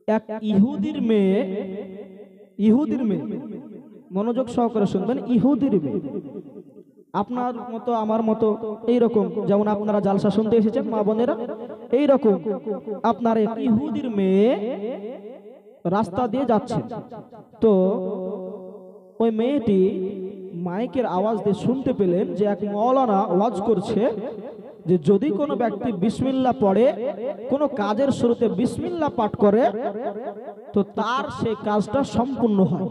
এক ইহুদির মেয়ে, মনোযোগ সহকারে শুনবেন, ইহুদির মেয়ে, আপনার মতো আমার মতো এইরকম, যেমন আপনারা জালসা শুনতে এসেছেন মা বোনেরা, এইরকম আপনার এক ইহুদির মেয়ে রাস্তা দিয়ে যাচ্ছে। তো ওই মেয়েটি মাইকের আওয়াজ দিয়ে শুনতে পেলেন যে এক মাওলানা ওয়াজ করছে যে যদি কোনো ব্যক্তি বিসমিল্লাহ পড়ে, কোনো কাজের শুরুতে বিসমিল্লাহ পাঠ করে, তো তার সেই কাজটা সম্পূর্ণ হয়।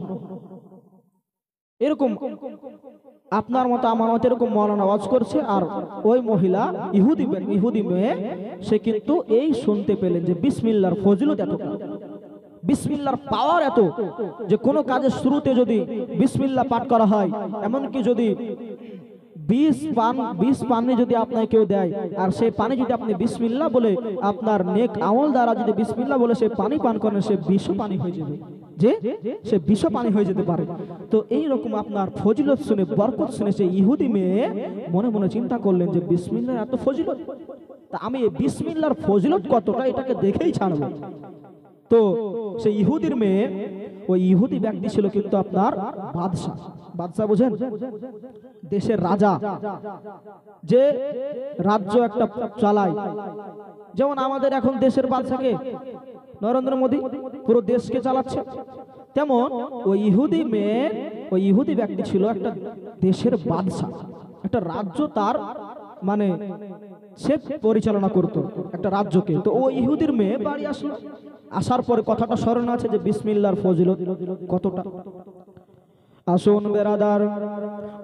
এরকম আপনার মতো আমার মতো এরকম মাওলানা ওয়াজ করছে, আর ওই মহিলা ইহুদি মেয়ে, সে কিন্তু এই শুনতে পেলেন যে বিসমিল্লাহর ফজিলত এতটা, বিসমিল্লাহর পাওয়ার এত, যে কোনো কাজের শুরুতে যদি বিসমিল্লাহ পাঠ করা হয়, এমনকি যদি 20 পানি যদি আপনাকে কেউ দেয়, আর সেই পানি যদি আপনি বিসমিল্লাহ বলে আপনার নেক আমল দ্বারা যদি বিসমিল্লাহ বলে সে পানি পান করেন, সে বিষ পানি হয়ে যাবে, সে বিষ পানি হয়ে যেতে পারে। তো এইরকম আপনার ফজিলত শুনে, বরকত শুনে সেই ইহুদি মেয়ে মনে মনে চিন্তা করলেন যে বিসমিল্লাহর এত ফজিলত, তা আমি এই বিসমিল্লাহর ফজিলত কতটা এটাকে দেখেই ছাড়বো। তো সেই ইহুদির মেয়ে, ওই ইহুদি ব্যক্তি ছিল কিন্তু আপনার বাদশাহ। বাদশাহ বুঝেন, দেশের রাজা, যে রাজ্য একটা চালায়। যেমন আমাদের এখন দেশের বাদশাকে নরেন্দ্র মোদী পুরো দেশকে চালাচ্ছে, তেমন ওই ইহুদি মেয়ে, ওই ইহুদি ব্যক্তি ছিল একটা দেশের বাদশাহ, একটা রাজ্য তার মানে সে পরিচালনা করতো একটা রাজ্যকে। তো ওই ইহুদির মেয়ে বাড়ি আসলো, আসার পরে কথাটা স্মরণ আছে যে বিসমিল্লাহর ফজিলত কতটা। আসুন বেরাদার,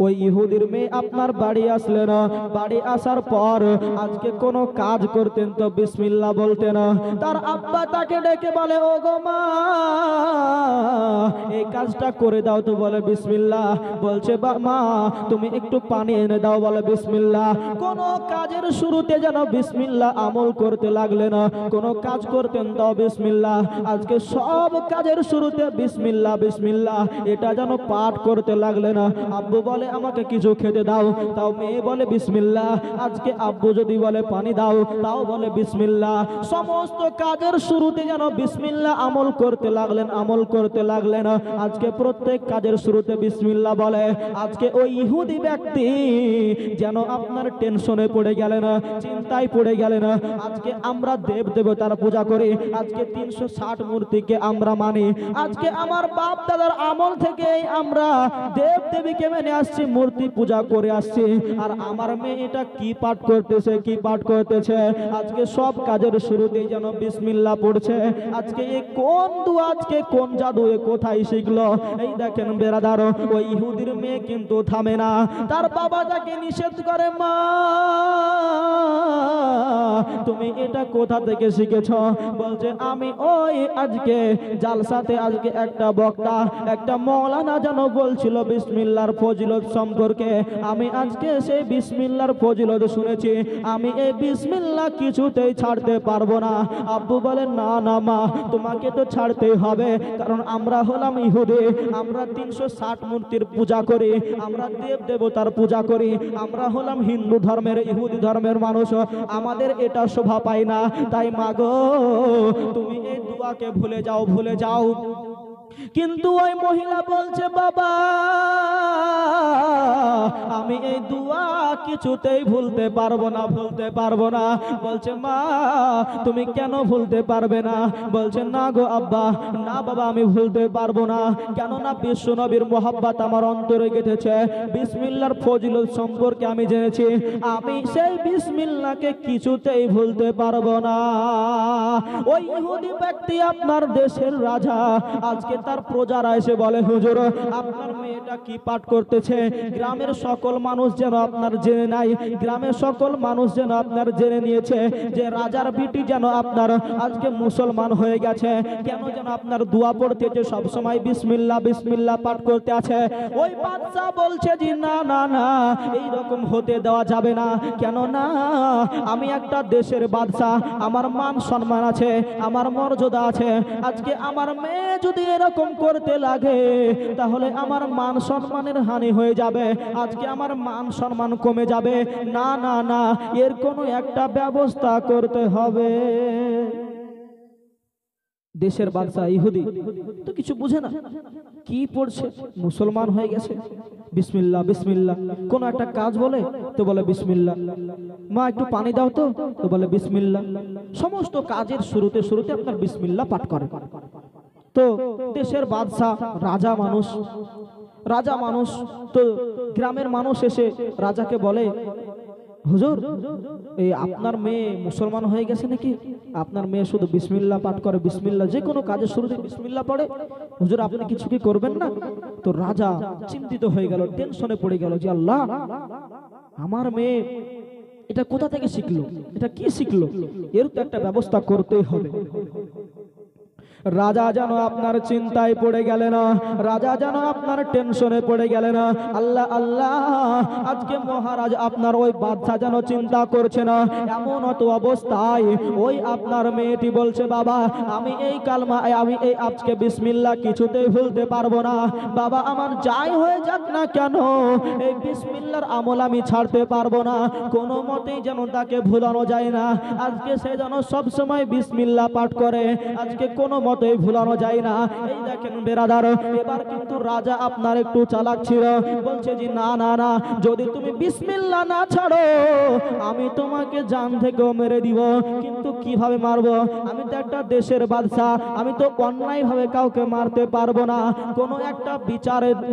ওই ইহুদির মেয়ে আপনার বাড়ি আসলে না, বাড়ি আসার পর আজকে কোনো কাজ করতেন তো বিসমিল্লাহ বলতেন না। তার আব্বা তাকে ডেকে বলে, ও গো মা, এই কাজটা করে দাও, তো বলে বিসমিল্লাহ। বলছে মা তুমি একটু পানি এনে দাও, বলে বিসমিল্লাহ। কোনো কাজের শুরুতে যেন বিসমিল্লাহ আমল করতে লাগলে না, কোনো কাজ করতেন তাও বিসমিল্লাহ। আজকে সব কাজের শুরুতে বিসমিল্লাহ বিসমিল্লাহ, এটা যেন পাঠ করতে লাগলে না। আব্বু বলে আমাকে কিছু খেতে দাও, তাও মেয়ে বলে বিসমিল্লাহ। আজকে আব্বু যদি বলে পানি দাও, তাও বলে বিসমিল্লাহ। সমস্ত কাজের শুরুতে যেন বিসমিল্লাহ আমল করতে লাগলেন। আজকে প্রত্যেক কাজের শুরুতে বিসমিল্লাহ বলে। আজকে ওই ইহুদি ব্যক্তি যেন আপনার টেনশনে পড়ে গেলেন, চিন্তায় পড়ে গেলেন। আজকে আমরা দেব দেবতার পূজা করি, আজকে 360 মূর্তিকে আমরা মানি, আজকে আমার বাপ দাদার আমল থেকে আমরা দেব দেবীকে মেনে আসছি, মূর্তি পূজা করে আসছি। আর আমার মেয়ে এটা কি পাঠ করতেছে, আজকে সব কাজের শুরুতেই যেন বিসমিল্লাহ পড়ছে। আজকে এ কোন দোয়া, আজকে কোন জাদু, এ কোথায় শিখলো? এই দেখেন বেরাদার, ওই ইহুদির মেয়ে কিন্তু থামে না। তার বাবা তাকে নিষেধ করে, মা তুমি এটা কোথা থেকে শিখেছ? বলছে আমি ওই আজকে জালসাতে আজকে একটা বক্তা, একটা মাওলানা যেন বলছিল বিসমিল্লাহর ফজিলত সম্পর্কে, আমি আজকে সেই বিসমিল্লাহর ফজিলত শুনেছি, আমি এই বিসমিল্লাহ কিছুতেই ছাড়তে পারবো না। আব্বু বলেন না না মা, তোমাকে তো ছাড়তেই হবে, কারণ আমরা হলাম ইহুদি, আমরা 360 মূর্তির পূজা করি, আমরা দেব দেবতার পূজা করি, আমরা হলাম হিন্দু ধর্মের, ইহুদি ধর্মের মানুষ, আমাদের এটা শোভা পায় না। তাই মাগো তুমি এই দুয়াকে ভুলে যাও। কিন্তু ওই মহিলা বলছে, বাবা আমি এই দুয়া কিছুতেই ভুলতে পারবো না। বলছে মা তুমি কেন ভুলতে পারবে না? বলছে না গো আব্বা, না বাবা আমি ভুলতে পারবো না, কেননা বিশ্ব নবীর মোহাব্বত আমার অন্তরে গেঁথেছে, বিসমিল্লাহর ফজিলত সম্পর্কে আমি জেনেছি, আমি সেই বিসমিল্লাহকে কিছুতেই ভুলতে পারবো না। ওই ইহুদি ব্যক্তি আপনার দেশের রাজা, আজকে তার প্রজারা এসে বলে, হুজুর আপনার মেয়েটা কি পাঠ করতেছে, গ্রামের সকল মানুষ যেন আপনার জেনে নাই, গ্রামের সকল মানুষ যেন আপনার জেনে নিয়েছে যে রাজার বিটি যেন আপনার আজকে মুসলমান হয়ে গেছে, কেন যেন আপনার দোয়া পড়তেছে, সব সময় বিসমিল্লাহ বিসমিল্লাহ পাঠ করতে আছে। ওই বাদশা বলছে যে না না না, এই রকম হতে দেওয়া যাবে না, কেন না আমি একটা দেশের বাদশা, আমার মান সম্মান আছে, আমার মর্যাদা আছে, আজকে আমার মেয়ে যদি এরকম করতে লাগে তাহলে আমার মান সম্মানের হানি হয়ে যাবে, আজকে আমার মান সম্মান কমে যাবে, না না না এর কোনো একটা ব্যবস্থা করতে হবে। দেশের বাদশা ইহুদি তো কিছু বুঝে না, কি পড়ছে, মুসলমান হয়ে গেছে, বিসমিল্লাহ বিসমিল্লাহ। কোন একটা কাজ বলে তো বলে বিসমিল্লাহ, মা একটু পানি দাও তো বলে বিসমিল্লাহ। সমস্ত কাজের শুরুতে শুরুতে আপনার বিসমিল্লাহ পাঠ করে। তো দেশের বাদশা রাজা মানুষ তো গ্রামের মানুষ এসে রাজাকে বলে, হুজুর এই আপনার মেয়ে মুসলমান হয়ে গেছে নাকি? আপনার মেয়ে শুধু বিসমিল্লাহ পাঠ করে, বিসমিল্লাহ, যে কোনো কাজের শুরুতে বিসমিল্লাহ পড়ে, হুজুর আপনি কিছু কি করবেন না? তো রাজা চিন্তিত হয়ে গেল, টেনশনে পড়ে গেল যে আল্লাহ, আমার মেয়ে এটা কোথা থেকে শিখলো, এটা কি শিখলো, এর তো একটা ব্যবস্থা করতেই হবে। রাজা যেন আপনার চিন্তায় পড়ে গেলেন না, রাজা যেন আপনার টেনশনে পড়ে গেলেন না। আল্লাহ আল্লাহ, আজকে মহারাজ আপনার ওই বাদশা যেন চিন্তা করছে না, এমন অত অবস্থায় ওই আপনার মেয়েটি বলছে, বাবা আমি এই কালমা, আমি এই আজকে বিসমিল্লাহ কিছুতেই ভুলতে পারবো না, বাবা আমার যাই হয়ে যাক না কেন এই বিসমিল্লাহর আমল আমি ছাড়তে পারবো না, কোনো মতেই যেন তাকে ভুলানো যায় না, আজকে সে যেন সব সময় বিসমিল্লাহ পাঠ করে, আজকে কোনো মতেই ভুলানো যায় না। এই দেখেন বেরাদার, এবার কিন্তু রাজা আপনার একটু চালাক ছিল, বলছে যে না না না, যদি তুমি বিসমিল্লাহ না ছাড়ো আমি তোমাকে জান থেকেও মেরে দিব। কিন্তু কিভাবে মারবো? আমি তো একটা দেশের বাদশা, আমি তো অন্যায় ভাবে কাউকে মারতে পারবো না, কোনো একটা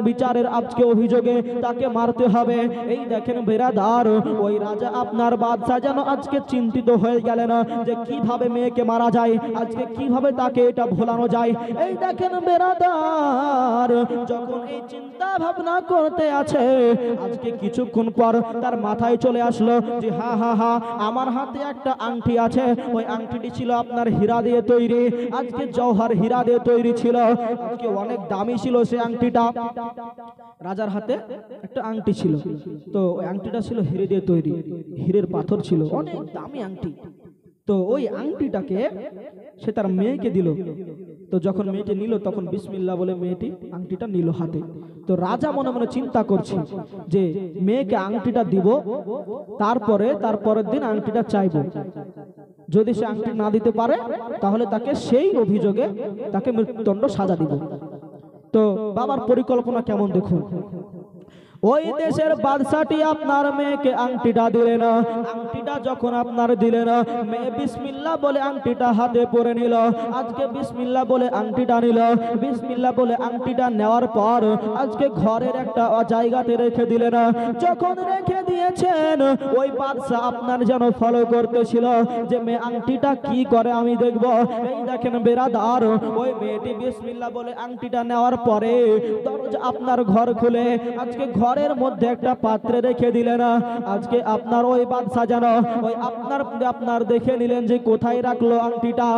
বিচারের আজকে অভিযোগে তাকে মারতে হবে। এই দেখেন বেরাদার, ওই রাজা আপনার বাদশা যেন আজকে চিন্তিত হয়ে গেলেন যে কিভাবে মেয়েকে মারা যায়, আজকে কিভাবে তাকে এটা ভোলানো যায়। এই দেখেন বেরাদার, যখন এই চিন্তা ভাবনা করতে আছে, আজকে কিছুক্ষণ পর তার মাথায় চলে আসলো যে হা হা হা, আমার হাতে একটা আংটি আছে, ওই আংটিটি ছিল আপনার হীরা দিয়ে তৈরি, আজকে জওহর হীরা দিয়ে তৈরি ছিল, আজকে অনেক দামি ছিল সেই আংটিটা। রাজার হাতে একটা আংটি ছিল, তো ওই আংটিটা ছিল হীরে দিয়ে তৈরি, হীরের পাথর ছিল, অনেক দামি আংটি। তো ওই আংটিটাকে সে তার মেয়েকে দিল। তো যখন মেয়েটি নিল তখন বিসমিল্লাহ বলে মেয়েটি আংটিটা নিল হাতে। তো রাজা মনে মনে চিন্তা করছে যে মেয়েকে আংটিটা দিব, তারপরের দিন আংটিটা চাইবো, যদি সে আংটি না দিতে পারে তাহলে তাকে সেই অভিযোগে তাকে মৃত্যুদণ্ড সাজা দিব। তো বাবার পরিকল্পনা কেমন দেখুন, ওই দেশের বাদশাটি আপনার মেয়েকে আংটিটা দিলেন, আংটিটা যখন আপনার দিলেন, মেয়ে বিসমিল্লাহ বলে আংটিটা হাতে পরে নিল, আজকে বিসমিল্লাহ বলে আংটিটা নিল, বিসমিল্লাহ বলে আংটিটা নেওয়ার পর আজকে ঘরের একটা জায়গাতে রেখে দিলেন। যখন রেখে দিয়েছেন, ওই বাদশা আপনার যেন ফলো করতেছিল যে মেয়ে আংটিটা কি করে আমি দেখব। এই দেখেন বেরাদার, ওই মেয়েটি বিসমিল্লাহ বলে আংটিটা নেওয়ার পরে দরজা আপনার ঘর খুলে আজকে ঘরের মধ্যে একটা পাত্রে রেখে দিলেন। আজকে আপনার ওই বাদশা যেন ওই আপনার দেখে নিলেন যে কোথায় রাখলো আংটিটা।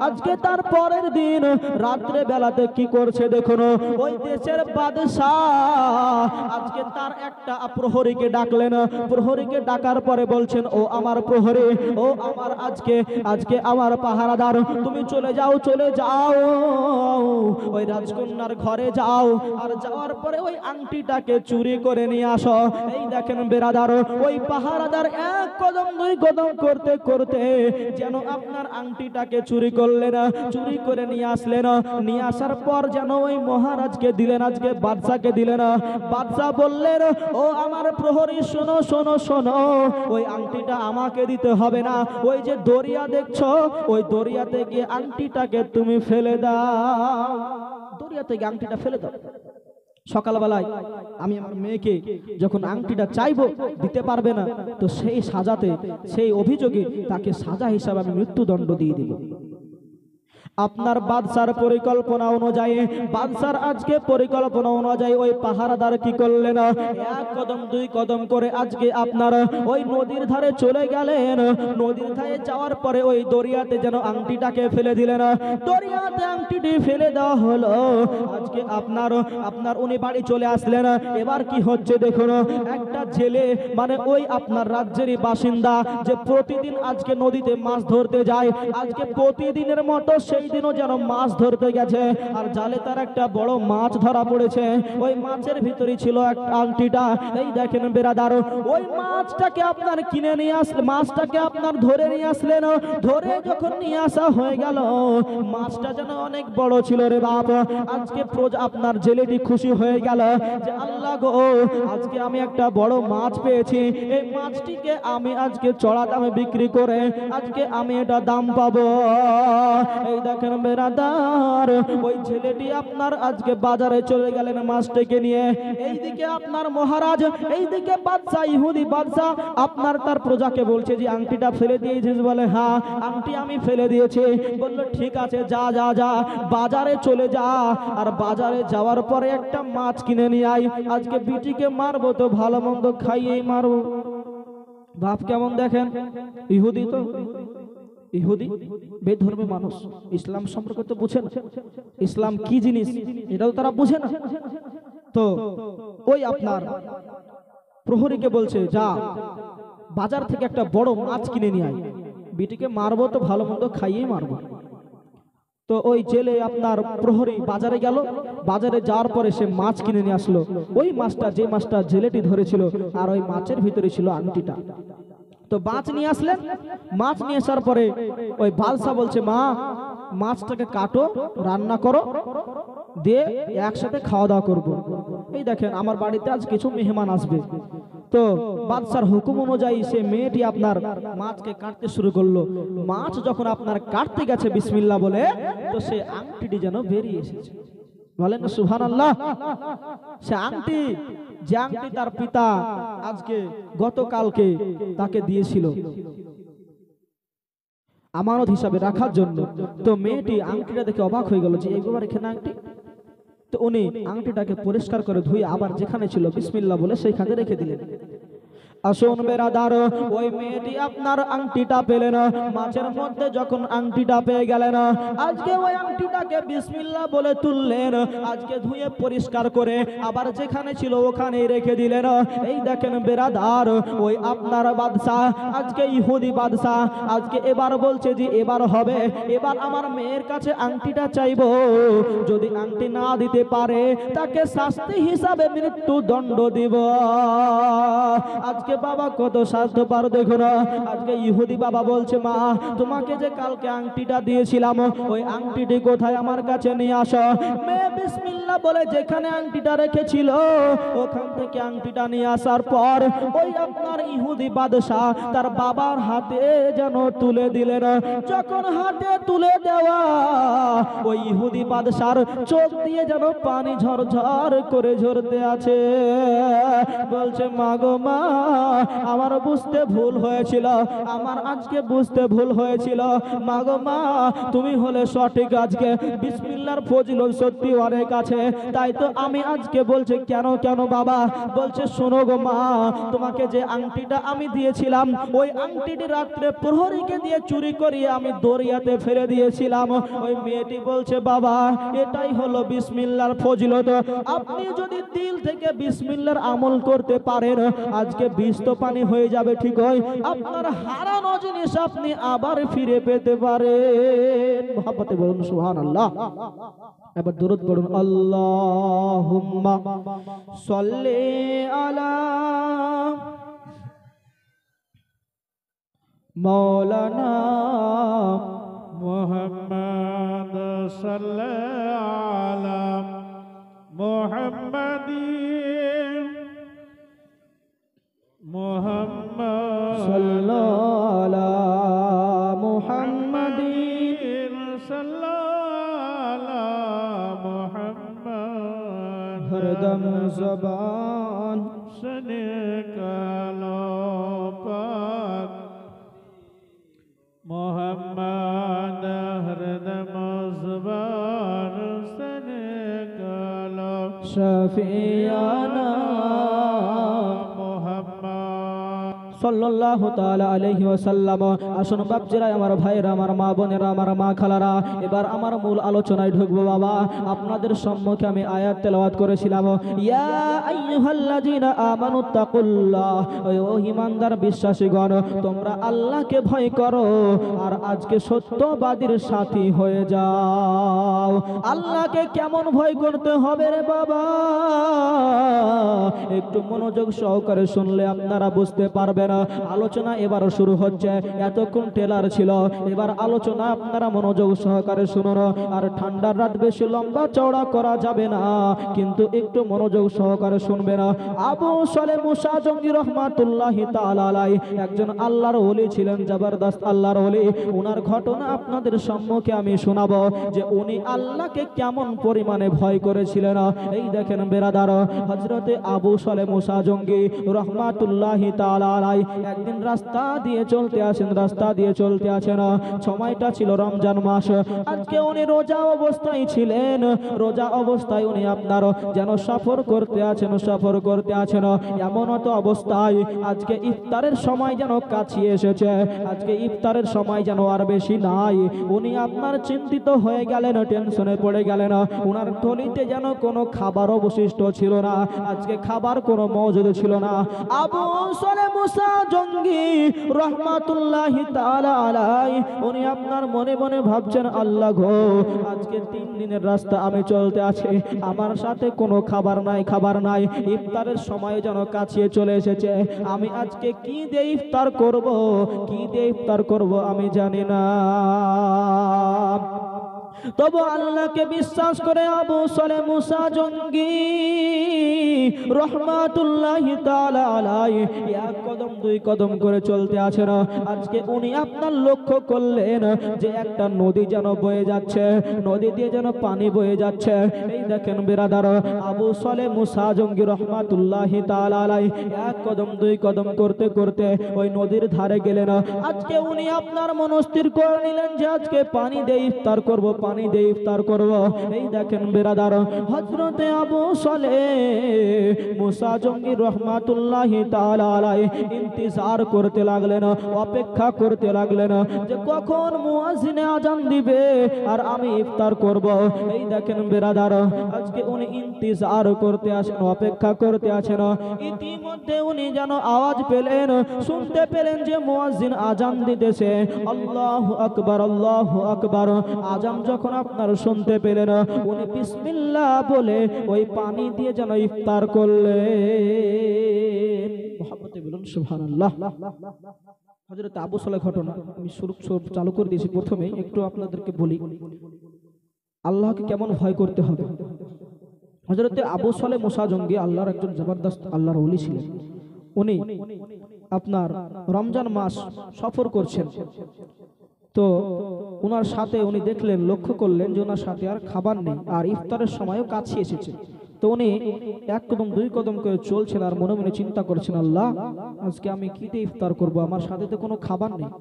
আজকে তার পরের দিন রাত্রে বেলাতে কি করছে দেখুন, ওই দেশের বাদশা আজকে তার একটা প্রহরীকে ডাকলেন, প্রহরীকে ডাকার পরে বলছেন, ও আমার প্রহরী, ও আমার আজকে আমার পাহারাদার, তুমি চলে যাও ওই রাজকন্যার ঘরে যাও, আর যাওয়ার পরে ওই আংটিটাকে চুরি করে নিয়ে আসো। এই দেখেন বেরাদার, ওই পাহারাদার এক কদম দুই কদম করতে করতে যেন আপনার আংটিটাকে চুরি করলেন, চুরি করে নিয়ে আসলেন। নিয়ে আসার পর যেন ওই মহারাজকে দিলেন, আজকে বাদশাকে দিলেন। বাদশা বললেন, ও আমার প্রহরী শোনো শোনো শোনো, ওই আংটিটা আমাকে দিতে হবে না, ওই যে দরিয়া দেখছো, ওই দরিয়াতে গিয়ে আংটিটাকে তুমি ফেলে দাও, দরিয়াতে গিয়ে আংটিটা ফেলে দাও। সকালবেলায় আমি আমার মেয়েকে যখন আংটিটা চাইবো দিতে পারবে না, তো সেই সাজাতে, সেই অভিযোগে তাকে সাজা হিসাবে আমি মৃত্যুদণ্ড দিয়ে দিব। আপনার বাদশার পরিকল্পনা অনুযায়ী, বাদশার আজকে পরিকল্পনা অনুযায়ী ওই পাহারাদার কি করলেন, এক কদম দুই কদম করে আজকে আপনার ওই নদীর ধারে চলে গেলেন। নদীর ধারে যাওয়ার পরে ওই দরিয়াতে যেন আংটিটাকে ফেলে দিলেন, দরিয়াতে আংটিটি ফেলে দেওয়া হলো। আজকে আপনার উনি বাড়ি চলে আসলেন। এবার কি হচ্ছে দেখুন, একটা জেলে মানে ওই আপনার রাজ্যেরই বাসিন্দা যে প্রতিদিন আজকে নদীতে মাছ ধরতে যায়, আজকে প্রতিদিনের মতো সেই সেই দিনও যেন মাছ ধরতে গেছে, আর জালে তার একটা বড় মাছ ধরা পড়েছে। ওই মাছের ভিতরে ছিল একটা আংটিটা। এই দেখেন বেরাদার, ওই মাছটাকে আপনার কিনে নিয়ে আসলেন, মাছটাকে আপনার ধরে নিয়ে আসলেন। ধরে যখন নিয়ে আসা হয়ে গেল, মাছটা যেন অনেক বড় ছিল রে বাপ। আজকে আপনার জেলেটি খুশি হয়ে গেল যে আল্লাহ গো, আজকে আমি একটা বড় মাছ পেয়েছি, এই মাছটিকে আমি আজকে চড়া দামে বিক্রি করে আজকে আমি এটা দাম পাবো। এই দেখেন বেরাদার, ওই ছেলেটি আপনার আজকে বাজারে চলে গেলেন মাছটাকে নিয়ে। এইদিকে আপনার মহারাজ, এইদিকে বাদশা, ইহুদি বাদশা আপনার তার প্রজাকে বলছে যে আংটিটা ফেলে দিয়েছিস? বলে হ্যাঁ, আংটি আমি ফেলে দিয়েছি। বলল ঠিক আছে, যা যা যা বাজারে চলে যা, আর বাজারে যাওয়ার পরে একটা মাছ কিনে নিয়ে আয়। আজকে বিটিকে মারবো তো ভালো মন্দ খাইয়েই মারবো। বাপ কেমন দেখেন, ইহুদি তো, ইহুদি বেধর্মী মানুষ, ইসলাম সম্পর্কে তো বুঝে না, ইসলাম কি জিনিস এটাও তারা বুঝে না। তো ওই আপনার প্রহরীকে বলছে যা বাজার থেকে একটা বড় মাছ কিনে নিয়ে আয়, বিটিকে মারবো তো ভালো মন্দ খাইয়েই মারবো। তো ওই জেলে আপনার প্রহরী বাজারে গেল, বাজারে যাওয়ার পরে সে মাছ কিনে নিয়ে আসলো। ওই মাছটা, যে মাছটা জেলেটি ধরেছিল, আর ওই মাছের ভিতরে ছিল আংটিটা। তো মাছ নিয়ে আসলেন, মাছ নিয়ে আসার পরে ওই বাদশা বলছে মা, মাছটাকে কাটো, রান্না করো, দিয়ে একসাথে খাওয়া দাওয়া করবো। এই দেখেন আমার বাড়িতে আজ কিছু মেহমান আসবে। তো বাদশার হুকুম অনুযায়ী সে মেয়েটি আপনার মাছকে কাটতে শুরু করলো। মাছ যখন আপনার কাটতে গেছে বিসমিল্লাহ বলে, তো সে আংটিটি যেন বেরিয়ে এসেছে। বলেন না সুবহানাল্লাহ। সে আংটি, যে আংটি তার পিতা আজকে গতকালকে তাকে দিয়েছিল আমানত হিসাবে রাখার জন্য। তো মেয়েটি আংটিটা দেখে অবাক হয়ে গেল যে একবার এখানে আংটি। তো উনি আংটিটাকে পরিষ্কার করে ধুয়ে আবার যেখানে ছিল বিসমিল্লাহ বলে সেইখানে রেখে দিলেন। আসুন বেরাদার, ওই মেয়েটি আপনার আংটিটা পেলেন। মাছের মধ্যে যখন আংটিটা পেয়ে গেলেন, আজকে ওই আংটিটাকে বিসমিল্লাহ বলে তুললেন, আজকে ধুয়ে পরিষ্কার করে আবার যেখানে ছিল ওখানেই রেখে দিলেন। এই দেখেন বেরাদার, ওই আপনার বাদশাহ, আজকে ইহুদি বাদশাহ আজকে এবার বলছে যে এবার হবে, এবার আমার মেয়ের কাছে আংটিটা চাইবো। যদি আংটি না দিতে পারে তাকে শাস্তি হিসাবে মৃত্যু দণ্ড দিব। আজকে বাবা কত স্বার্থপর দেখো না। আজকে ইহুদি বাবা বলছে মা, তোমাকে যে কালকে আংটিটা দিয়েছিলাম, ওই আংটিটি কোথায়, আমার কাছে নিয়ে আসো। মেয়ে বিসমিল্লাহ বলে যেখানে আংটিটা রেখেছিল ওখান থেকে আংটিটা নিয়ে আসার পর ওই আপনার ইহুদি বাদশাহ তার বাবার হাতে যেন তুলে দিলেন। যখন হাতে তুলে দেওয়া, ওই ইহুদি বাদশার চোখ দিয়ে যেন পানি ঝরঝর করে ঝরতে আছে। বলছে মা গো মা, আমার বুঝতে ভুল হয়েছিল, আমার আজকে বুঝতে ভুল হয়েছিল। মা গো মা, তুমি হলে সঠিক, আজকে বিসমিল্লাহর ফজিলত সত্যি অনেক আছে, তাই তো আমি আজকে বলছি। কেন কেন বাবা? বলছে শোনো গো মা, তোমাকে যে আংটিটা আমি দিয়েছিলাম, ওই আংটিটি রাত্রে প্রহরীকে দিয়ে চুরি করিয়ে আমি দরিয়াতে ফেলে দিয়েছিলাম। ওই মেয়েটি বলছে বাবা, এটাই হলো বিসমিল্লাহর ফজিলত। আপনি যদি দিল থেকে বিসমিল্লাহর আমল করতে পারেন, আজকে বিষ তো পানি হয়ে যাবে, ঠিক হয়, আপনার হারানো জিনিস আপনি আবার ফিরে পেতে পারেন। মহব্বতে বলুন সুবহানাল্লাহ। এবার দরুদ পড়ুন, আল্লাহুম্মা সাল্লি আলা মাওলানা মুহাম্মদ সাল্লাল্লাহু আলা মুহাম্মাদিন মুহাম্মদ সাল্লাল্লাহু আলা মুহাম্মাদিন সাল্লাল্লাহু আলা মুহাম্মদ হরদম জবান সনে কালো পাক মুহাম্মদ হরদম জবান সনে কালো শাফিয়ানা সাল্লাল্লাহু তাআলা আলাইহি ওয়াসাল্লাম। আসুন বাপজিরা, আমার ভাইরা, আমার মা বোনেরা, আমার মা খালারা, এবার আমার মূল আলোচনায় ঢুকবো। বাবা, আপনাদের সম্মুখে আমি আয়াত তেলাওয়াত করেছিলাম, ইয়া আইয়ুহাল্লাযীনা আমানুত্তাকুল্লাহ, ও ঈমানদার বিশ্বাসীগণ, তোমরা আল্লাহকে ভয় করো আর আজকে সত্যবাদীর সাথী হয়ে যাও। আল্লাহকে কেমন ভয় করতে হবে রে বাবা, একটু মনোযোগ সহকারে শুনলে আপনারা বুঝতে পারবেন। আলোচনা এবার শুরু হচ্ছে, এতক্ষণ টেলার ছিল, এবার আলোচনা আপনারা মনোযোগ সহকারে শুনুন। আর ঠান্ডার রাত বেশি লম্বা চওড়া করা যাবে না, কিন্তু একটু মনোযোগ সহকারে শুনবেন। আবু সালেহ মুসা জঙ্গি রহমাতুল্লাহি তাআলা আলাইহি একজন আল্লাহর ওলি ছিলেন, জবরদস্ত আল্লাহর ওলি। ওনার ঘটনা আপনাদের সম্মুখে আমি শোনাবো যে উনি আল্লাহকে কেমন পরিমাণে ভয় করেছিলেন। এই দেখেন বেরাদার, হযরতে আবু সালেহ মুসা জঙ্গি রহমাতুল্লাহি তাআলা আলাইহি একদিন রাস্তা দিয়ে চলতে আছেন। সময়টা ছিল রমজান মাস। আজকে উনি রোজা অবস্থায় ছিলেন। রোজা অবস্থায় উনি আপনার যেন সফর করতে আছেন। এমন তো অবস্থায় আজকে ইফতারের সময় যেন কাছে এসেছে, আজকে ইফতারের সময় যেন আর বেশি নাই। উনি আপনার চিন্তিত হয়ে গেলেন, টেনশনে পড়ে গেলেন। উনার থলিতে যেন কোনো খাবার অবশিষ্ট ছিল না, আজকে খাবার কোনো মজুদ ছিল না। আবু সালেহ মুসা জঙ্গি রহমাতুল্লাহি তাআলা আলাইহি উনি আপনার মনে মনে ভাবছেন, আল্লাহ গো, আজকে 3 দিনের রাস্তা আমি চলতে আছি, আমার সাথে কোনো খাবার নাই। ইফতারের সময় যেন কাছে চলে এসেছে। আমি আজকে কি দিয়ে ইফতার করব আমি জানি না। তবু আল্লাহকে বিশ্বাস করে আবু সালেহ মুসা জঙ্গি রহমাতুল্লাহি তাআলা আলাইহি এক কদম 2 কদম করে চলতে আছেন। আজকে উনি আপনার লক্ষ্য করলেন যে একটা নদী যেন বয়ে যাচ্ছে, নদী দিয়ে যেন পানি বয়ে যাচ্ছে। এই দেখেন বিরাদার, আবু সালেহ মুসা জঙ্গি রহমাতুল্লাহি তাআলা আলাইহি এক কদম 2 কদম করতে করতে ওই নদীর ধারে গেলেন। আজকে উনি আপনার মনস্থির করে নিলেন যে আজকে পানি দিয়ে ইফতার করব। এই দেখেন বিরাদার, হযরতে আবু সালেহ মুসা জঙ্গি রহমাতুল্লাহি তাআলা আলাইহি ইন্তজার করতে লাগলেন, অপেক্ষা করতে লাগলেন যে কখন মুয়াজ্জিনে আযান দিবে আর আমি ইফতার করব। এই দেখেন বিরাদার, আজকে উনি ইন্তজার করতে আছেন, অপেক্ষা করতে আছেন। ইতিমধ্যে উনি যেন আওয়াজ পেলেন, শুনতে পেলেন যে মুয়াজ্জিন আযান দিতেছে। আল্লাহু আকবার, আল্লাহু আকবার। আযান যখন আপনার শুনতে পেলেন, উনি বিসমিল্লাহ বলে ওই পানি দিয়ে যেন ইফতার করলেন। মুহাম্মদে বলুন সুবহানাল্লাহ। হযরত আবু সালেহ ঘটনা আমি শুরু চালু করে দিয়েছি। প্রথমে একটু আপনাদেরকে বলি আল্লাহকে কেমন ভয় করতে হবে। হযরত আবু সালেহ মুসা জঙ্গি আল্লাহর একজন জবরদস্ত আল্লাহর ওলি ছিলেন। উনি আপনার রমজান মাস সফর করছেন। তো ওনার সাথে উনি দেখলেন, লক্ষ্য করলেন যে ওনার সাথে আর খাবার নেই, আর ইফতারের সময়ও কাছে এসেছে। তো উনি 1 কদম 2 কদম করে চলছেন আর মনে মনে চিন্তা করছেন, আল্লাহ আজকে আমি কি দিয়ে ইফতার করব, আমার সাথে তো কোনো খাবার নেই।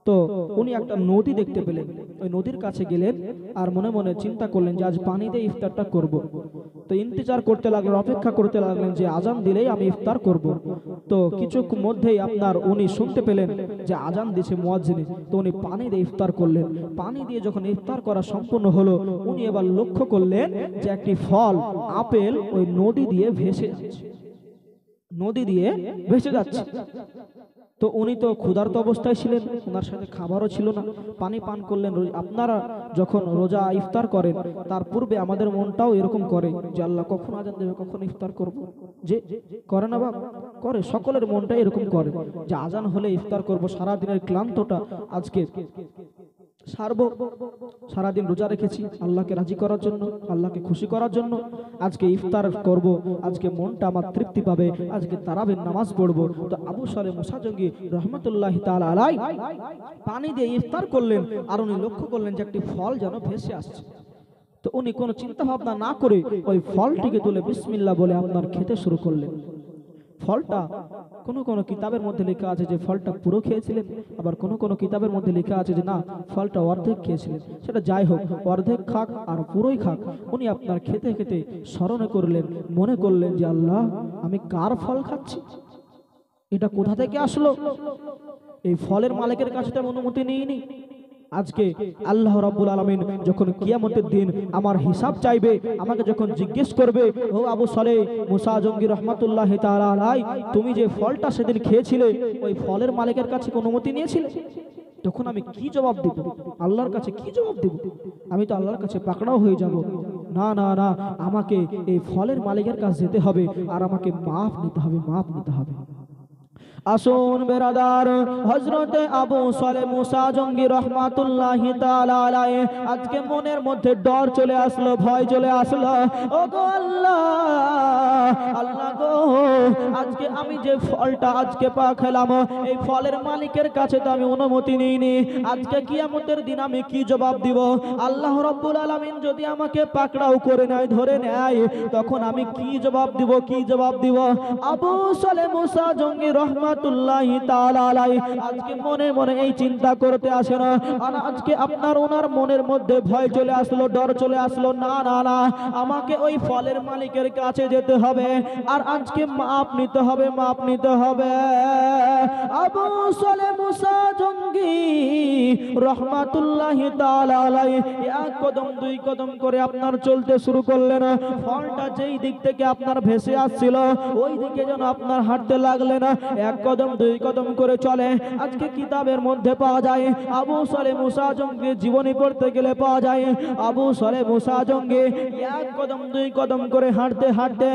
তো উনি একটা নদী দেখতে পেলেন, ওই নদীর কাছে গেলেন আর মনে মনে চিন্তা করলেন যে আজ পানি দিয়ে ইফতারটা করব। তো ইন্তজার করতে লাগলেন, অপেক্ষা করতে লাগলেন যে আজান দিলেই আমি ইফতার করব। তো কিছুক্ষণ মধ্যেই আপনার উনি শুনতে পেলেন যে আজান দিয়েছে মুয়াজ্জিন। তো উনি পানি দিয়ে ইফতার করলেন। পানি দিয়ে যখন ইফতার করা সম্পূর্ণ হলো, উনি এবার লক্ষ্য করলেন যে একটি ফল আপেল ওই নদী দিয়ে ভেসে যাচ্ছে। তো উনি তো ক্ষুধার্ত অবস্থায় ছিলেন, ওনার সাথে খাবারও ছিল না, পানি পান করলেন। আপনারা যখন রোজা ইফতার করেন তার পূর্বে আমাদের মনটাও এরকম করে যে আল্লাহ কখন আজান দেবে, কখন ইফতার করব, যে করে না বাবা, করে, সকলের মনটা এরকম করে যে আজান হলে ইফতার করব। সারা দিনের ক্লান্তটা আজকে সারবো, সারাদিন রোজা রেখেছি আল্লাহকে রাজি করার জন্য, আল্লাহকে খুশি করার জন্য, আজকে ইফতার করব, আজকে মনটা আমার তৃপ্তি পাবে, আজকে তারাবির নামাজ পড়বো। তো আবু সালেহ মুসা জঙ্গি রহমাতুল্লাহি তাআলা আলাইহি পানি দিয়ে ইফতার করলেন আর উনি লক্ষ্য করলেন যে একটি ফল যেন ভেসে আসছে। তো উনি কোনো চিন্তা ভাবনা না করে ওই ফলটিকে তুলে বিসমিল্লাহ বলে আপনার খেতে শুরু করলেন। ফলটা কোন কিতাবের মধ্যে লেখা আছে যে ফলটা পুরো খেয়েছিলেন, আবার কোন কিতাবের মধ্যে লেখা আছে যে না, ফলটা অর্ধেক খেয়েছিলেন। সেটা যাই হোক, অর্ধেক খাক আর পুরোই খাক, উনি আপনার খেতে খেতে স্মরণ করলেন, মনে করলেন যে আল্লাহ আমি কার ফল খাচ্ছি, এটা কোথা থেকে আসলো? এই ফলের মালিকের কাছে তো অনুমতি নিইনি। আজকে আল্লাহ রাব্বুল আলামিন যখন কিয়ামতের দিন আমার হিসাব চাইবে, আমাকে যখন জিজ্ঞেস করবে, ও আবু সালেহ মুসা জঙ্গি রহমাতুল্লাহি তাআলা আলাইহি, তুমি যে ফলটা সেদিন খেয়েছিলে ওই ফলের মালিকের কাছে অনুমতি নিয়েছিলে? তখন আমি কি জবাব দেব? আল্লাহর কাছে কি জবাব দেব? আমি তো আল্লাহর কাছে পাকড়াও হয়ে যাব। না না না, আমাকে এই ফলের মালিকের কাছে যেতে হবে আর আমাকে মাফ নিতে হবে, মাফ নিতে হবে। আসুন বেরাদার, হযরতে আবু সালেহ মুসা জঙ্গি রহমাতুল্লাহি তাআলা আলাইহি আজকে মনের মধ্যে ডর চলে আসলো, ভয় চলে আসলো। ও গো আল্লাহ, আল্লাহ গো, আজকে আমি যে ফলটা আজকে খেলাম, এই ফলের মালিকের কাছে তো আমি অনুমতি নিইনি। আজকে কিয়ামতের দিন আমি কি জবাব দিব? আল্লাহ রাব্বুল আলামিন যদি আমাকে পাকড়াও করে নেয়, ধরে নেয়, তখন আমি কি জবাব দিব? কি জবাব দিব? আবু সালেহ মুসা জঙ্গি রহমাতুল্লাহি তাআলা আলাইহি আজকে মনে মনে এই চিন্তা করতে আসে না, আর আজকে আপনার ওনার মনের মধ্যে ভয় চলে আসলো, ডর চলে আসলো। না না না, আমাকে ওই ফলের মালিকের কাছে যেতে হবে আর আজকে মাপ নিতে হবে, মাপ নিতে হবে। আবু সালেহ মুসা জঙ্গি রহমাতুল্লাহি তাআলা আলাইহি এক কদম দুই কদম করে আপনার চলতে শুরু করলেন। ফলটা যেই দিক থেকে আপনার ভেসে আসছিল ওই দিকে যেন আপনার হাঁটতে লাগলেন। এক কদম দুই কদম করে চলে। আজকে কিতাবের মধ্যে পাওয়া যায়, আবু সালেহ মুসা জঙ্গি জীবনী পড়তে গেলে পাওয়া যায়, আবু সালেহ মুসা জঙ্গি এক কদম দুই কদম করে হাঁটতে হাঁটতে,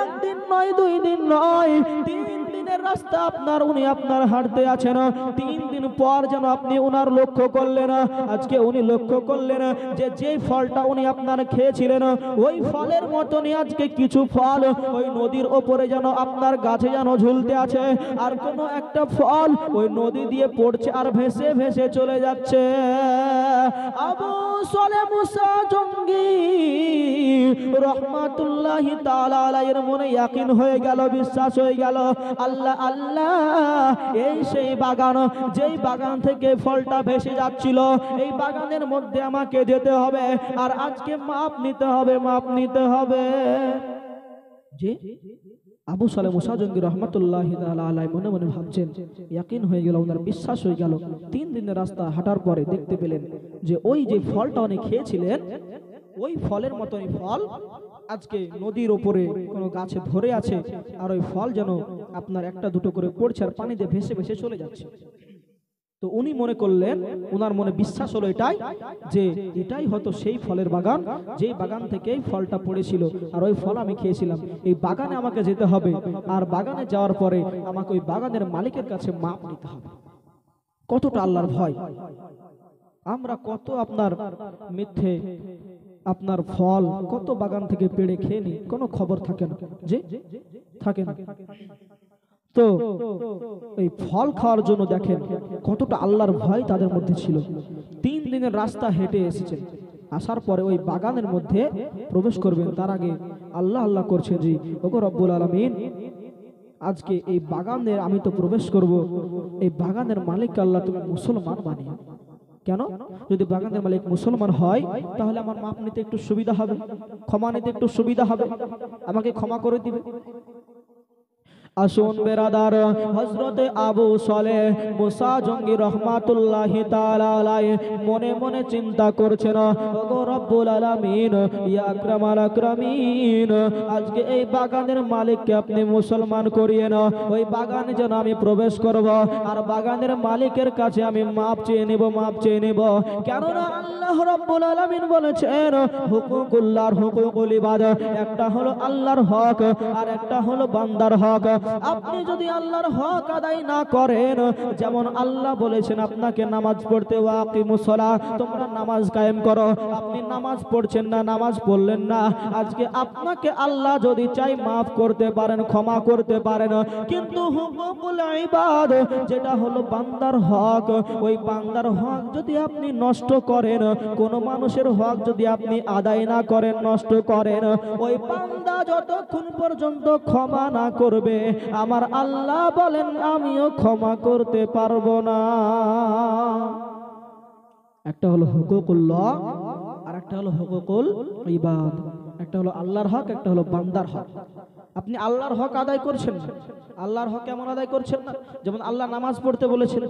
একদিন নয়, দুই দিন নয়, 3 দিনের রাস্তা আপনার উনি আপনার হাঁটতে আছেন। 3 দিন পর যেন আপনি উনার লক্ষ্য করলেন, আজকে উনি লক্ষ্য করলেন যে যেই ফলটা উনি আপনার খেয়েছিলেন ওই ফলের মতনই আজকে কিছু ফল ওই নদীর ওপরে যেন আপনার গাছে যেন ঝুলতে আছে, আর কোনো একটা ফল ওই নদী দিয়ে পড়ছে আর ভেসে ভেসে চলে যাচ্ছে। আবু সালেহ মুসা জঙ্গি রহমাতুল্লাহি তাআলা আলাইহির মনে ইয়াকিন হয়ে গেল, বিশ্বাস হয়ে গেল, আল্লাহ আল্লাহ, এই সেই বাগান, যেই বাগান থেকে ফলটা ভেসে যাচ্ছিল, এই বাগানের মধ্যে আমাকে যেতে হবে আর আজকে মাপ নিতে হবে, মাপ নিতে হবে। যে আবু সালেহ মুসা জঙ্গি রহমাতুল্লাহি তাআলা আলাইহি মনে মনে ভাবছেন, ইয়াকিন হয়ে গেল, ওনার বিশ্বাস হয়ে গেল। 3 দিনের রাস্তা হাঁটার পরে দেখতে পেলেন যে ওই যে ফলটা উনি খেয়েছিলেন ওই ফলের মতনই ফল আজকে নদীর উপরে কোনো গাছে ধরে আছে, আর ওই ফল যেন আপনার একটা দুটো করে পড়ছে আর পানিতে ভেসে ভেসে চলে যাচ্ছে। তো উনি মনে করলেন, উনার মনে বিশ্বাস হলো এটাই, যে এটাই হয়তো সেই ফলের বাগান, যেই বাগান থেকে ফলটা পড়েছিল আর ওই ফল আমি খেয়েছিলাম। এই বাগানে আমাকে যেতে হবে, আর বাগানে যাওয়ার পরে আমাকে ওই বাগানের মালিকের কাছে মাপ নিতে হবে। কতটা আল্লাহর ভয়! আমরা কত আপনার মিথ্যে আপনার ফল কত বাগান থেকে পেড়ে খেয়ে নি, কোনো খবর থাকে না, যে থাকে না। তো এই ফল খাওয়ার জন্য দেখেন কতটা আল্লাহর ভয় তাদের মধ্যে ছিল। 3 দিনের রাস্তা হেঁটে এসেছেন, আসার পরে ওই বাগানের মধ্যে প্রবেশ করবেন, তার আগে আল্লাহ আল্লাহ করছে যে ওগো রব্বুল আলামিন, আজকে এই বাগানের আমি তো প্রবেশ করব, এই বাগানের মালিক আল্লাহ তুমি মুসলমান বানিয়ে। কেন? যদি বাগানের মালিক মুসলমান হয় তাহলে আমার মাপ নিতে একটু সুবিধা হবে, ক্ষমা নিতে একটু সুবিধা হবে, আমাকে ক্ষমা করে দিবে। আসুন বেরাদার, হযরতে আবু সালেহ মুসা জঙ্গি রহমাতুল্লাহি তাআলা আলাইহি মনে মনে চিন্তা করছেন, ওগো রব্বুল আলামিন, ইয়া আকরামাল আকরামিন, আজকে এই বাগানের মালিককে আপনি মুসলমান করিয়ে না, ওই বাগানে যেন আমি প্রবেশ করব আর বাগানের মালিকের কাছে আমি মাপ চেয়ে নেব, মাপ চেয়ে নেব। কেননা আল্লাহ রব্বুল আলামিন বলেছেন, হুকুকুল্লাহর হুকুকুল ইবাদ, একটা হলো আল্লাহর হক আর একটা হলো বান্দার হক। আপনি যদি আল্লাহর হক আদায় না করেন, যেমন আল্লাহ বলেছেন আপনাকে নামাজ পড়তে, ওয়াকিমুস সালাহ, তোমরা নামাজ কায়েম করো, আপনি নামাজ পড়ছেন না, নামাজ পড়লেন না, আজকে আপনাকে আল্লাহ যদি চাই মাফ করতে পারেন, ক্ষমা করতে পারেন, কিন্তু হুকুকুল ইবাদ যেটা হলো বান্দার হক, ওই বান্দার হক যদি আপনি নষ্ট করেন, কোন মানুষের হক যদি আপনি আদায় না করেন, নষ্ট করেন, ওই বান্দা যতক্ষণ পর্যন্ত ক্ষমা না করবে আমার আল্লাহ বলেন আমিও ক্ষমা করতে পারবো না। একটা হলো হুকুকুল্লাহ আর একটা হলো হুকুকুল ইবাদ, একটা হলো আল্লাহর হক, একটা হলো বান্দার হক। আপনি আল্লাহর হক আদায় করছেন না। আল্লাহর হক এমন আদায় করছেন না, যেমন আল্লাহ নামাজ পড়তে বলেছেন,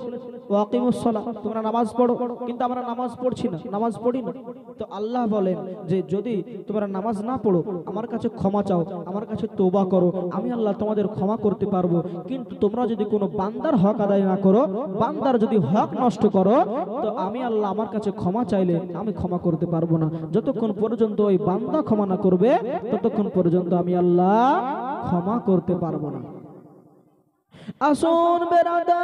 ওয়াকিমুস সালাহ, তোমরা নামাজ পড়ো, কিন্তু আমরা নামাজ পড়ছি না, নামাজ পড়ি না। তো আল্লাহ বলেন যে যদি তোমরা নামাজ না পড়ো, আমার কাছে ক্ষমা চাও, আমার কাছে তওবা করো, আমি আল্লাহ তোমাদের ক্ষমা করতে পারবো। কিন্তু তোমরা যদি কোনো বান্দার হক আদায় না করো, বান্দার যদি হক নষ্ট করো, তো আমি আল্লাহ আমার কাছে ক্ষমা চাইলে আমি ক্ষমা করতে পারবো না। যতক্ষণ পর্যন্ত ওই বান্দা ক্ষমা না করবে, ততক্ষণ পর্যন্ত আমি আল্লাহ ক্ষমা করতে পারবো না। আসুন বেরাদার,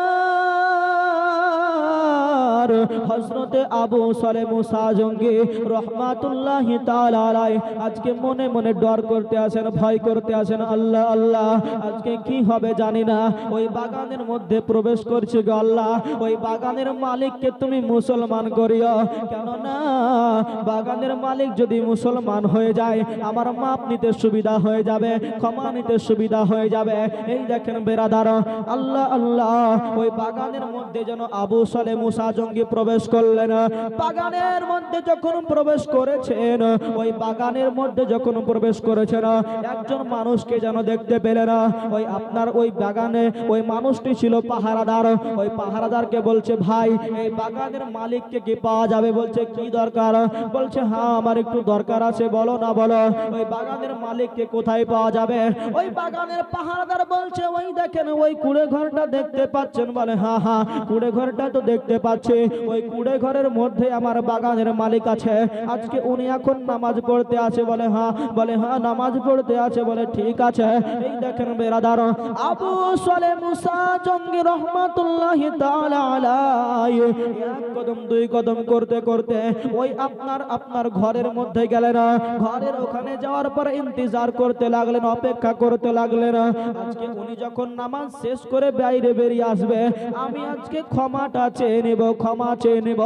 হযরতে আবু সালেহ মুসা জঙ্গি রহমাতুল্লাহি তাআলা আলাইহি আজকে মনে মনে ডর করতে আছেন, ভয় করতে আছেন, আল্লাহ আল্লাহ আজকে কি হবে জানি না। ওই বাগানের মধ্যে প্রবেশ করছে গো আল্লাহ, ওই বাগানের মালিককে তুমি মুসলমান করিও, কেননা বাগানের মালিক যদি মুসলমান হয়ে যায় আমার মাপ নিতে সুবিধা হয়ে যাবে, ক্ষমা নিতে সুবিধা হয়ে যাবে। এই দেখেন বেরাদার, আল্লাহ আল্লাহ, ওই বাগানের মধ্যে যেন আবু সালেহ মুসা জঙ্গি প্রবেশ করলেন। বাগানের মধ্যে যখন প্রবেশ করেছেন, ওই বাগানের মধ্যে যখন প্রবেশ করেছেন, একজন মানুষকে যেন দেখতে পেলেন। ওই আপনার ওই বাগানে ওই মানুষটি ছিল পাহারাদার। ওই পাহারাদারকে বলছে, ভাই এই বাগানের মালিককে কি পাওয়া যাবে? বলছে কি দরকার? বলছে হ্যাঁ আমার একটু দরকার আছে, বলো না বলো। ওই বাগানের মালিককে কোথায় পাওয়া যাবে? ওই বাগানের পাহারাদার বলছে, ওই দেখেন ওই কুড়ে ঘরটা দেখতে পাচ্ছেন? বলে হ্যাঁ হ্যাঁ কুড়ে ঘরটা তো দেখতে পাচ্ছি, ওই কুড়ে ঘরের মধ্যে আমার বাগানের মালিক আছে, আজকে উনি এখন নামাজ পড়তে আছে। বলে হ্যাঁ নামাজ পড়তে আছে। বলে ঠিক আছে। এই দেখেন বেরাদার, আবু সালেহ মুসা জঙ্গি রহমাতুল্লাহি তাআলা আলাইহি এক কদম দুই কদম করতে করতে ওই আপনার ঘরের মধ্যে গেলেন। ঘরের ওখানে যাওয়ার পর ইন্তজার করতে লাগলেন, অপেক্ষা করতে লাগলেন। আজকে উনি যখন নামাজ শেষ করে বাইরে বেরিয়ে আসবে, আমি আজকে ক্ষমাটা চেয়ে নেব, ক্ষমা চেয়ে নেব।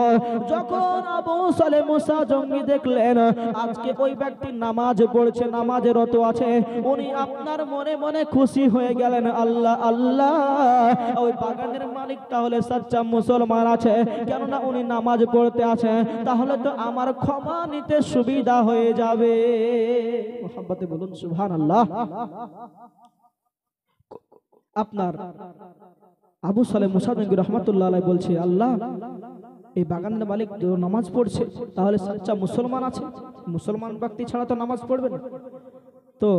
যখন আবু সালেহ মুসা জঙ্গি দেখলেন আজকে ওই ব্যক্তি নামাজ পড়ছে, নামাজে রত আছে, উনি আপনার মনে মনে খুশি হয়ে গেলেন, আল্লাহ আল্লাহ ওই বাগানের মালিক তাহলে সচ্চা মুসলমান আছে, কেননা উনি নামাজ পড়তে আছে, তাহলে তো আমার ক্ষমা নিতে সুবিধা হয়ে যাবে। মোহাম্মতে বলুন সুবহানাল্লাহ। আপনার আবু সালেহ মুসা জঙ্গি রহমাতুল্লাহ আলাইহি বলছে, আল্লাহ এই বাগানের মালিক নামাজ পড়ছে, তাহলে সচ্চা মুসলমান আছে, মুসলমান ব্যক্তি ছাড়া তো নামাজ পড়বে না। তো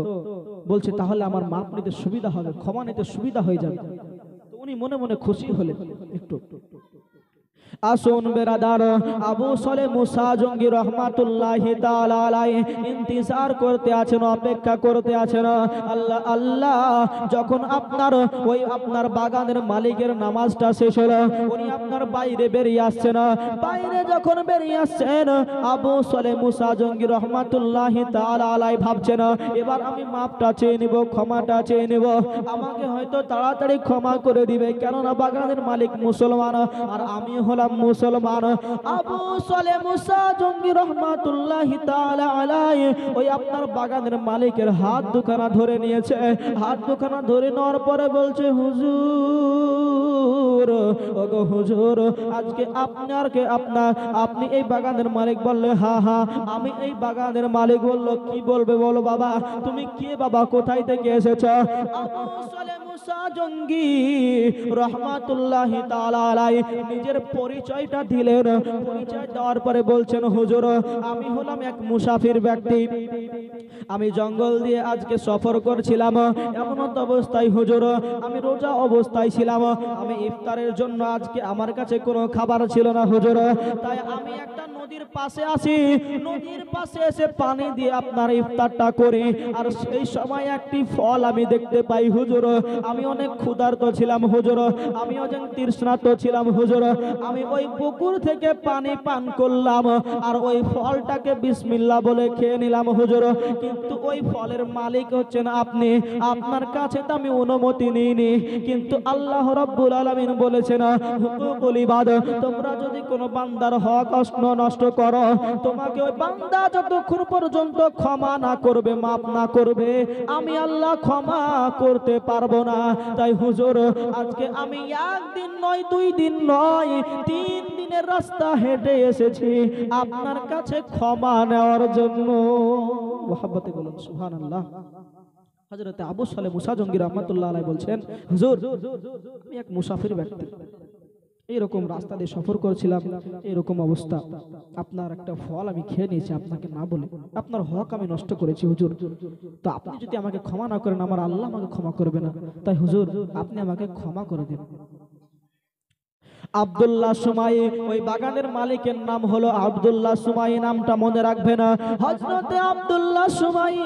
বলছে তাহলে আমার মাপ নিতে সুবিধা হবে, ক্ষমা নিতে সুবিধা হয়ে যাবে। তো উনি মনে মনে খুশি হলেন একটু। আসুন বেরাদার, আবু সালেহ মুসা জঙ্গি রহমাতুল্লাহি তাআলা আলাইহি ইন্তজার করতে আছেন, অপেক্ষা করতে আছেন। আল্লাহ আল্লাহ যখন আপনার বাগানের মালিকের নামাজটা শেষ হলো, উনি আপনার বাইরে বেরিয়ে আসছেন। বাইরে যখন বেরিয়ে আসছেন, আবু সালেহ মুসা জঙ্গি রহমাতুল্লাহি তাআলা আলাইহি ভাবছেন, এবার আমি মাপটা চেয়ে নিব, ক্ষমাটা চেয়ে নিব, আমাকে হয়তো তাড়াতাড়ি ক্ষমা করে দিবে, কেননা বাগানের মালিক মুসলমান আর আমি হলাম মুসলমান। আবু সালেহ মুসা জঙ্গি রহমাতুল্লাহি তাআলা আলাইহি ওই আপনার বাগানের মালিকের হাত দুখানা ধরে নিয়েছে। হাত দুখানা ধরে নেওয়ার পরে বলছে, হুজুর ওগো হুজুর, আজকে আপনি এই বাগানের মালিক? বললে হ্যাঁ হ্যাঁ আমি এই বাগানের মালিক। বললো কি বলবে বলো বাবা, তুমি কে বাবা, কোথায় থেকে এসেছো? আবু সালেহ মুসা জঙ্গি রহমাতুল্লাহি তাআলা আলাইহি নিজের পরিচয়টা দিলেন। পরিচয় দেওয়ার পরে বলছেন, হুজুর আমি হলাম এক মুসাফির ব্যক্তি, আমি জঙ্গল দিয়ে আজকে সফর করছিলাম, এমন অবস্থায় হুজুর আমি রোজা অবস্থায় ছিলাম, আমি ইফতারের জন্য আজকে আমার কাছে কোনো খাবার ছিল না হুজুর, তাই আমি একটা নদীর পাশে আসি, নদীর পাশে এসে পানি দিয়ে আপনার ইফতারটা করি। আর সেই সময় একটি ফল আমি দেখতে পাই হুজুর, আমি অনেক ক্ষুধার্ত ছিলাম হুজুর, আমি অনেক তৃষ্ণার্ত ছিলাম হুজুর, আমি ওই পুকুর থেকে পানি পান করলাম আর ওই ফলটাকে বিসমিল্লাহ বলে খেয়ে নিলাম হুজুর। কিন্তু ওই ফলের মালিক হচ্ছেন আপনি, আপনার কাছে তো আমি অনুমতি নিইনি, কিন্তু আল্লাহ রাব্বুল আলামিন বলেছেন হুকুকুল ইবাদ, তোমরা যদি কোনো বান্দার হক নষ্ট করো, তোমাকে ওই বান্দা যতক্ষণ পর্যন্ত ক্ষমা না করবে, মাফ না করবে, আমি আল্লাহ ক্ষমা করতে পারবো না। তাই হুজুর আজকে আমি একদিন নয়, 2 দিন নয়, 3 দিনের রাস্তা হেঁটে এসেছি আপনার কাছে ক্ষমা নেওয়ার জন্য। মুহাব্বতে বলুন সুবহানাল্লাহ। হযরত আবু সালেহ মুসা জঙ্গি রাহমাতুল্লাহ আলাইহি বলছেন, হুজুর আমি এক মুসাফির ব্যক্তি, এইরকম রাস্তা দিয়ে সফর করেছিলাম, এরকম অবস্থা, আপনার একটা ফল আমি খেয়ে নিয়েছি আপনাকে না বলে, আপনার হক আমি নষ্ট করেছি হুজুর, তো আপনি যদি আমাকে ক্ষমা না করেন আমার আল্লাহ আমাকে ক্ষমা করবে না, তাই হুজুর আপনি আমাকে ক্ষমা করে দিন। আব্দুল্লাহ সুমাই, ওই বাগানের মালিকের নাম হলো আব্দুল্লাহ সুমাই, নামটা মনে রাখবে না। হযরতে আব্দুল্লাহ সুমাই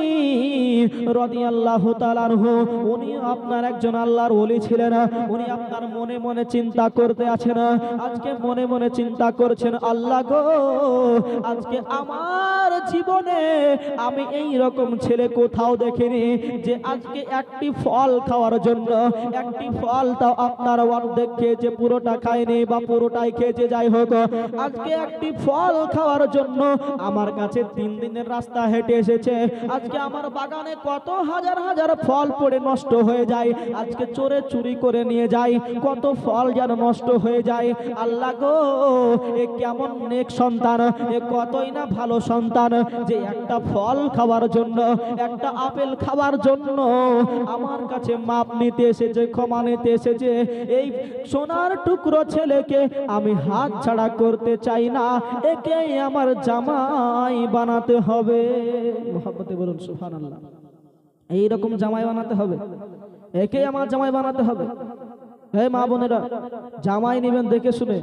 রাদিয়াল্লাহু তাআলা আনহু, উনি আপনার একজন আল্লাহর ওলি ছিলেন। উনি আপনার মনে মনে চিন্তা করতে আছেন, আজকে মনে মনে চিন্তা করছেন, আল্লাহ গো আজকে আমার জীবনে আমি এই রকম ছেলে কোথাও দেখিনি যে আজকে একটি ফল খাওয়ার জন্য, একটি ফল তাও আপনার অর্ধেক খেয়েছে, পুরোটা খায়নি বা পুরোটাই খেয়েছে, যাই হোক আজকে একটি ফল খাওয়ার জন্য আমার কাছে 3 দিনের রাস্তা হেঁটে এসেছে। আজকে আমার বাগানে কত হাজার হাজার ফল পড়ে নষ্ট হয়ে যায়, আজকে চোরে চুরি করে নিয়ে যায়, কত ফল যেন নষ্ট হয়ে যায়। আল্লাহ গো এ কেমন নেক সন্তান, এ কতই না ভালো সন্তান যে একটা ফল খাওয়ার জন্য, একটা আপেল খাওয়ার জন্য আমার কাছে মাপ নিতে এসেছে, ক্ষমা নিতে এসেছে। এই সোনার টুকরো ছেলেকে আমি হাত ছাড়া করতে চাই না, একে আমার জামাই বানাতে হবে। মুহাব্বতে বলুন সুবহানাল্লাহ। এইরকম জামাই বানাতে হবে, একে আমার জামাই বানাতে হবে। হে মা বোনেরা, জামাই নেবেন দেখে শুনে,